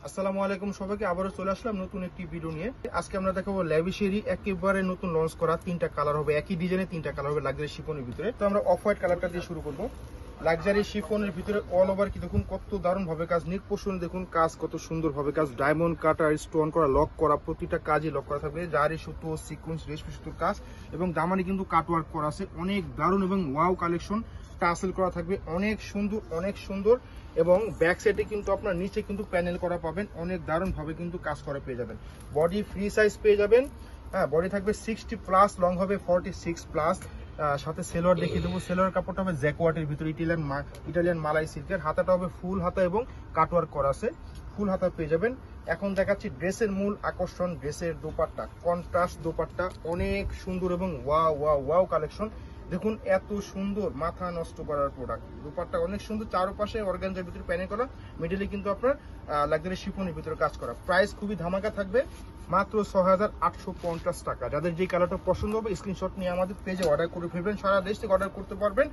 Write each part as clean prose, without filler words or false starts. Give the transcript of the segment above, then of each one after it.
আসসালামু আলাইকুম সবাইকে, আবারও চলে আসলাম নতুন একটি ভিডিও নিয়ে। আজকে আমরা দেখাবো ল্যাভিশেরই একেবারে নতুন লঞ্চ করা তিনটা কালার হবে, একই ডিজাইনে তিনটা কালার হবে লাক্সারি শিফনের ভিতরে। তো আমরা অফ হোয়াইট কালারটা দিয়ে শুরু করবো। লাক্সারি শিফনের ভিতরে অল ওভার কি দেখুন কত দারুণ ভাবে কাজ, নেক পোর্শনে দেখুন কাজ কত সুন্দর ভাবে কাজ, ডায়মন্ড কাটার স্টোন করা, লক করা, প্রতিটা কাজই লক করা থাকবে, জারি সুতো সিকোয়েন্স রেশমি সুতোর কাজ এবং দামানি কিন্তু কাটওয়ার্ক করা আছে। অনেক দারুণ এবং ওয়াও কালেকশন, টাসেল করা থাকবে, অনেক সুন্দর অনেক সুন্দর। এবং ব্যাক সাইডে কিন্তু আপনার নিচে কিন্তু প্যানেল করা পাবেন, অনেক দারুণ ভাবে কিন্তু কাজ করা পেয়ে যাবেন। বডি ফ্রি সাইজ পেয়ে যাবেন। হ্যাঁ, বডি থাকবে 60+, লং হবে 46+। সাথে সেলোয়ার দেখিয়ে দেবো। সেলোয়ার কাপড়টা হবে জ্যাকওয়ার্টের ভিতরে ইটালিয়ান মালাই সিল্কের, হাতাটা হবে ফুল হাতা এবং কাটওয়ার্ক করা আছে, ফুল হাতা পেয়ে যাবেন। এখন দেখাচ্ছি ড্রেসের মূল আকর্ষণ, ড্রেসের দোপাট্টা, কন্ট্রাস্ট দোপাট্টা, অনেক সুন্দর এবং ওয়াও ওয়াও ওয়াও কালেকশন। দেখুন এত সুন্দর, মাথা নষ্ট করার প্রোডাক্ট। দোপাট্টা অনেক সুন্দর, চারপাশে অর্গানজার ভিতরে প্যানেল করা, মিডলে কিন্তু আপনার লাক্সারি শিফনের ভিতরে কাজ করা। প্রাইস খুবই ধামাকা থাকবে, মাত্র ৬,৮৫০ টাকা। যাদের যে কালারটা পছন্দ হবে স্ক্রিনশট নিয়ে আমাদের পেজে অর্ডার করে ফেলবেন। সারা দেশ থেকে অর্ডার করতে পারবেন,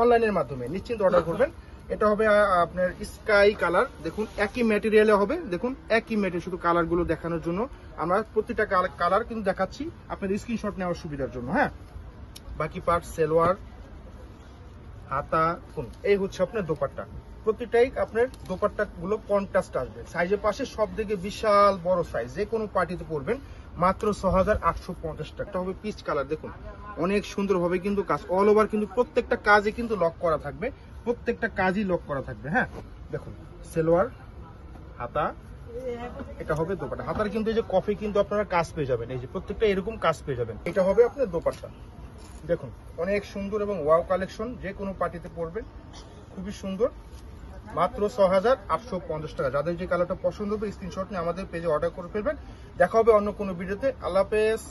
অনলাইনের মাধ্যমে নিশ্চিন্ত অর্ডার করবেন। এটা হবে আপনার স্কাই কালার, দেখুন একই ম্যাটেরিয়ালে হবে, দেখুন একই ম্যাটেরিয়াল, শুধু কালারগুলো দেখানোর জন্য আমরা প্রতিটা কালার কিন্তু দেখাচ্ছি আপনার স্ক্রিনশট নেওয়ার সুবিধার জন্য। হ্যাঁ, বাকি পার্ট সেলোয়ার, হাতা, এই হচ্ছে আপনার দোপাট্টা। প্রতিটাই আপনার দোপাট্টা গুলো কন্ট্রাস্ট আসবে, সাইজের পাশে সব দিকে বিশাল বড় সাইজ, যে কোনো পার্টিতে পরবেন। মাত্র ৬,৮৫০ টাকা হবে পিচ কালার। দেখুন অনেক সুন্দর ভাবে কিন্তু কাজ, অল ওভার কিন্তু প্রত্যেকটা কাজে কিন্তু লক করা থাকবে, প্রত্যেকটা কাজই লক করা থাকবে। হ্যাঁ, দেখুন সেলোয়ার, হাতা, এটা হবে দোপাট্টা। হাতার কিন্তু এই যে কফি কিন্তু আপনারা কাজ পেয়ে যাবেন, এই যে প্রত্যেকটা এরকম কাজ পেয়ে যাবেন। এটা হবে আপনার দোপাট্টা। দেখুন অনেক সুন্দর এবং ওয়াও কালেকশন, যে কোনো পার্টিতে পরবেন, খুবই সুন্দর। মাত্র ৬,৮৫০ টাকা। যাদের যে কালারটা পছন্দ হবে স্ক্রিনশট নিয়ে আমাদের পেজে অর্ডার করে ফেলবেন। দেখা হবে অন্য কোনো ভিডিওতে। আল্লাহ হাফেজ।